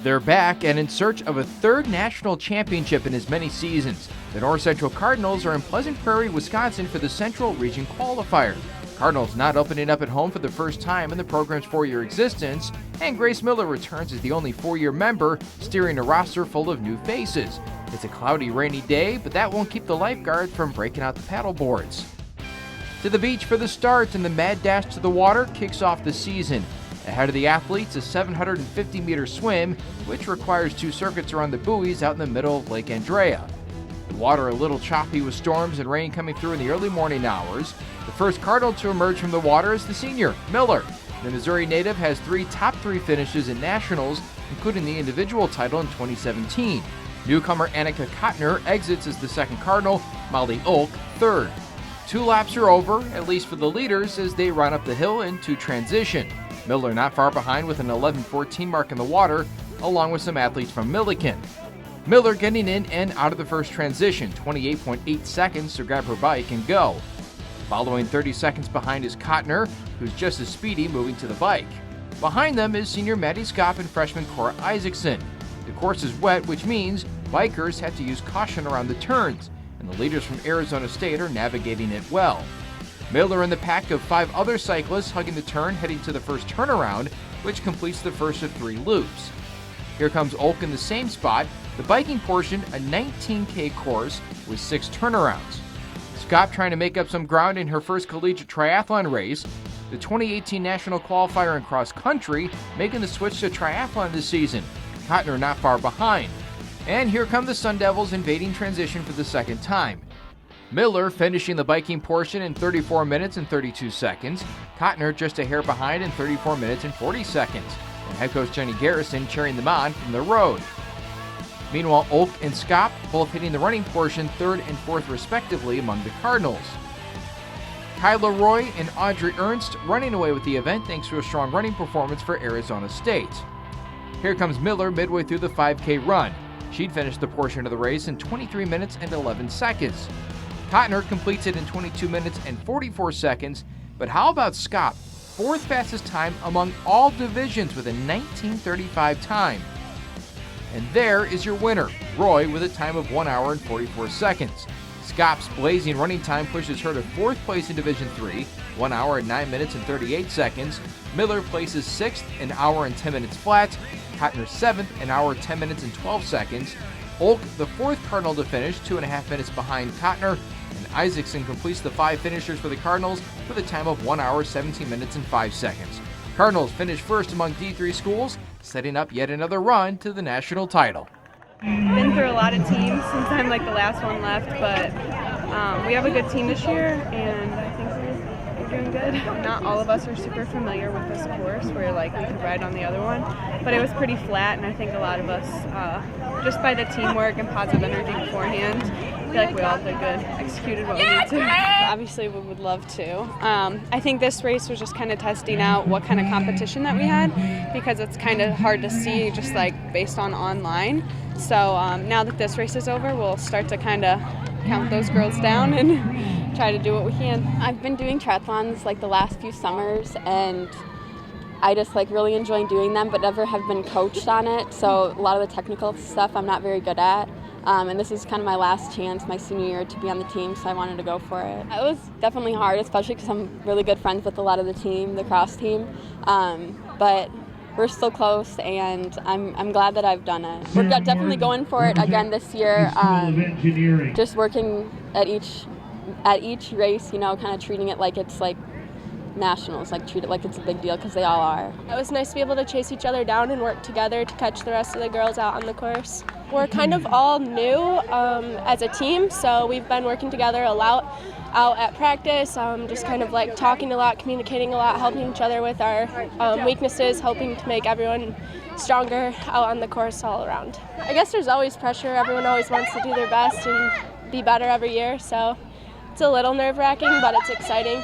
They're back and in search of a third national championship in as many seasons. The North Central Cardinals are in Pleasant Prairie, Wisconsin for the Central Region Qualifier. Cardinals not opening up at home for the first time in the program's 4-year existence, and Grace Miller returns as the only 4-year member, steering a roster full of new faces. It's a cloudy, rainy day, but that won't keep the lifeguards from breaking out the paddle boards. To the beach for the start, and the mad dash to the water kicks off the season. Ahead of the athletes, a 750-meter swim, which requires 2 circuits around the buoys out in the middle of Lake Andrea. The water a little choppy with storms and rain coming through in the early morning hours. The first Cardinal to emerge from the water is the senior, Miller. The Missouri native has 3 top 3 finishes in nationals, including the individual title in 2017. Newcomer Annika Kottner exits as the second Cardinal, Molly Olk third. 2 laps are over, at least for the leaders, as they run up the hill into transition. Miller not far behind with an 11:14 mark in the water, along with some athletes from Milliken. Miller getting in and out of the first transition, 28.8 seconds to grab her bike and go. Following 30 seconds behind is Kottner, who's just as speedy moving to the bike. Behind them is senior Maddie Skopp and freshman Cora Isaacson. The course is wet, which means bikers have to use caution around the turns, and the leaders from Arizona State are navigating it well. Miller and the pack of 5 other cyclists hugging the turn, heading to the first turnaround, which completes the first of 3 loops. Here comes Olk in the same spot, the biking portion a 19K course with 6 turnarounds. Scott trying to make up some ground in her first collegiate triathlon race, the 2018 national qualifier in cross country, making the switch to triathlon this season. Kottner not far behind. And here come the Sun Devils invading transition for the second time. Miller finishing the biking portion in 34 minutes and 32 seconds. Kottner just a hair behind in 34 minutes and 40 seconds. And head coach Jenny Garrison cheering them on from the road. Meanwhile, Olk and Skopp both hitting the running portion 3rd and 4th respectively among the Cardinals. Kyla Roy and Audrey Ernst running away with the event thanks to a strong running performance for Arizona State. Here comes Miller midway through the 5K run. She'd finished the portion of the race in 23 minutes and 11 seconds. Kottner completes it in 22 minutes and 44 seconds, but how about Skopp? 4th fastest time among all divisions with a 19:35 time. And there is your winner, Roy, with a time of 1 hour and 44 seconds. Skopp's blazing running time pushes her to 4th place in Division 3, 1 hour and 9 minutes and 38 seconds. Miller places 6th, an hour and 10 minutes flat. Kottner 7th, an hour, 10 minutes and 12 seconds. Olk, the 4th Cardinal to finish, 2.5 minutes behind Kottner. And Isaacson completes the 5 finishers for the Cardinals with a time of 1 hour, 17 minutes and 5 seconds. Cardinals finish first among D3 schools, setting up yet another run to the national title. Been through a lot of teams since I'm like the last one left, but we have a good team this year, and I think we're doing good. Not all of us are super familiar with this course, where like we could ride on the other one, but it was pretty flat, and I think a lot of us, just by the teamwork and positive energy beforehand, I feel like we all did good, executed what we need to. Obviously, we would love to. I think this race was just kind of testing out what kind of competition that we had, because it's kind of hard to see just like based on online. So now that this race is over, we'll start to kind of count those girls down and try to do what we can. I've been doing triathlons like the last few summers, and I just like really enjoy doing them, but never have been coached on it. So a lot of the technical stuff I'm not very good at. And this is kind of my last chance my senior year to be on the team, so I wanted to go for it. It was definitely hard, especially because I'm really good friends with a lot of the team, the cross team. But we're still close, and I'm glad that I've done it. We're definitely going for it again this year. Just working at each race, you know, kind of treating it like it's like nationals, like treat it like it's a big deal, because they all are. It was nice to be able to chase each other down and work together to catch the rest of the girls out on the course. We're kind of all new as a team, so we've been working together a lot out at practice, just kind of like talking a lot, communicating a lot, helping each other with our weaknesses, hoping to make everyone stronger out on the course all around. I guess there's always pressure. Everyone always wants to do their best and be better every year, so it's a little nerve-wracking, but it's exciting.